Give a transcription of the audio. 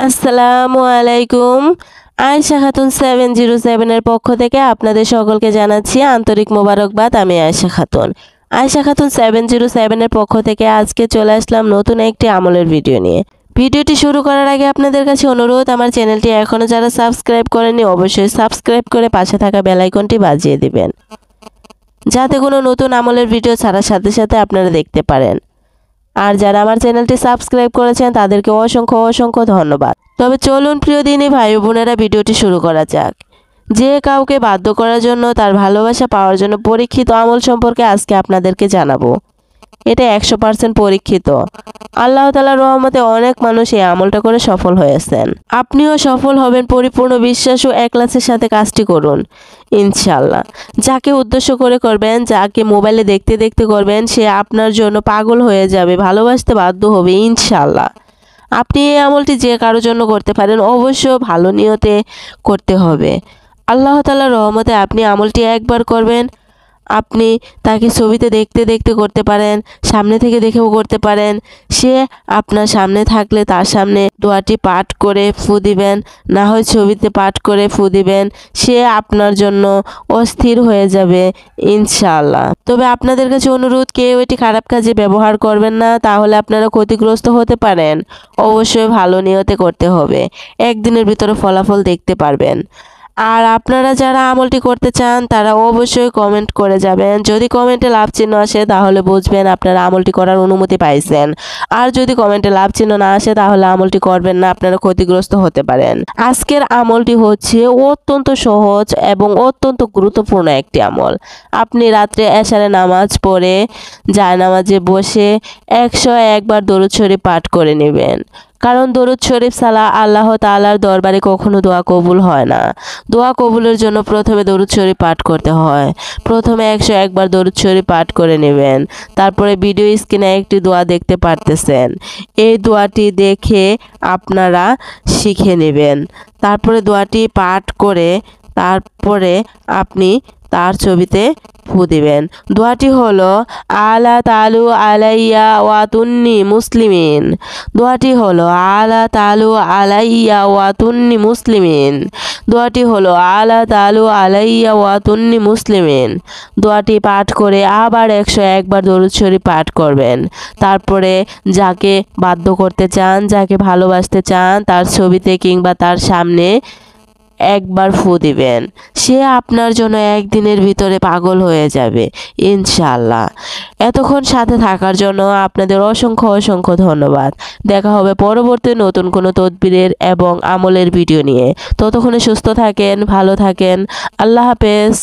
আসসালামু আলাইকুম। আয়েশা খাতুন 707 এর পক্ষ থেকে আপনাদের সকলকে জানাচ্ছি আন্তরিক মোবারকবাদ। আমি আয়েশা খাতুন। আয়েশা খাতুন 707 এর পক্ষ থেকে আজকে চলে আসলাম নতুন একটি আমলের ভিডিও নিয়ে। ভিডিওটি শুরু করার আগে আপনাদের কাছে অনুরোধ, আমার চ্যানেলটি এখনও যারা সাবস্ক্রাইব করেনি অবশ্যই সাবস্ক্রাইব করে পাশে থাকা বেল আইকনটি বাজিয়ে দিবেন, যাতে কোনো নতুন আমলের ভিডিও ছাড়ার সাথে সাথে আপনারা দেখতে পারেন। আর যারা আমার চ্যানেলটি সাবস্ক্রাইব করেছেন তাদেরকে অসংখ্য অসংখ্য ধন্যবাদ। তবে চলুন প্রিয় দিনী ভাই বোনেরা, ভিডিওটি শুরু করা যাক। যে কাউকে বাধ্য করার জন্য তার ভালোবাসা পাওয়ার জন্য পরীক্ষিত আমল সম্পর্কে আজকে আপনাদেরকে জানাবো। এটা 100% পরীক্ষিত। আল্লাহ তাআলার রহমতে অনেক মানুষ এই আমলটা করে সফল হয়েছেন। আপনিও সফল হবেন। পরিপূর্ণ বিশ্বাস ও একলাসের সাথে কাজটি করুন ইনশাআল্লাহ। যাকে উদ্দেশ্য করে করবেন, যাকে মোবাইলে দেখতে দেখতে করবেন, সে আপনার জন্য পাগল হয়ে যাবে, ভালোবাসতে বাধ্য হবে ইনশাআল্লাহ। আপনি এই আমলটি যে কারোর জন্য করতে পারেন, অবশ্য ভালো নিয়তে করতে হবে। আল্লাহ তাআলার রহমতে আপনি আমলটি একবার করবেন, আপনি তাকে ছবিতে দেখতে দেখতে করতে পারেন, সামনে থেকে দেখেও করতে পারেন। সে আপনার সামনে থাকলে তার সামনে দোয়াটি পাঠ করে ফু দিবেন, না হয় ছবিতে পাঠ করে ফু দিবেন। সে আপনার জন্য অস্থির হয়ে যাবে ইনশাআল্লাহ। তবে আপনাদের কাছে অনুরোধ, কেউ এটি খারাপ কাজে ব্যবহার করবেন না, তাহলে আপনারা ক্ষতিগ্রস্ত হতে পারেন। অবশ্যই ভালো নিয়তে করতে হবে, একদিনের ভিতরে ফলাফল দেখতে পারবেন। আর আপনারা যারা আমলটি করতে চান তারা অবশ্যই কমেন্ট করে যাবেন। যদি কমেন্টে লাভ চিহ্ন আসে তাহলে বুঝবেন আপনারা আমলটি করার অনুমতি পাইছেন। আর যদি কমেন্টে লাভ চিহ্ন না আসে তাহলে আমলটি করবেন না, আপনারা ক্ষতিগ্রস্ত হতে পারেন। আজকের আমলটি হচ্ছে অত্যন্ত সহজ এবং অত্যন্ত গুরুত্বপূর্ণ একটি আমল। আপনি রাত্রে এশারে নামাজ পড়ে জায়নামাজে বসে 101 বার দরুদ শরীফ পাঠ করে নেবেন। কারণ দরুদ শরীফ ছাড়া আল্লাহ তাআলার দরবারে কখনো দোয়া কবুল হয় না। দোয়া কবুলের জন্য প্রথমে দরুদ শরীফ পাঠ করতে হয়। প্রথমে 101 বার দরুদ শরীফ পাঠ করে নেবেন। তারপরে ভিডিও স্ক্রিনে একটি দোয়া দেখতে পারতেছেন, এই দোয়াটি দেখে আপনারা শিখে নেবেন। তারপরে দোয়াটি পাঠ করে তারপরে আপনি তার ছবিতে ফু দিবেন। দোয়াটি হলো আলা তালু আলাইয়া ওয়াতুন্নি মুসলিমিন। দোয়াটি হলো আলা তালু আলাইয়া ওয়াতুন্নি মুসলিমিন। দোয়াটি হলো আলা তালু আলাইয়া ওয়াতুন্নি মুসলিমিন। দোয়াটি পাঠ করে আবার 101 বার দরুদ শরীফ পাঠ করবেন। তারপরে যাকে বাধ্য করতে চান, যাকে ভালোবাসতে চান, তার ছবিতে কিংবা তার সামনে একবার ফু দিবেন। সে আপনার জন্য একদিনের ভিতরে পাগল হয়ে যাবে ইনশাআল্লাহ। এতক্ষণ সাথে থাকার জন্য আপনাদের অসংখ্য অসংখ্য ধন্যবাদ। দেখা হবে পরবর্তী নতুন কোনো তদবিরের এবং আমলের ভিডিও নিয়ে। ততক্ষণে সুস্থ থাকেন, ভালো থাকেন। আল্লাহ হাফেজ।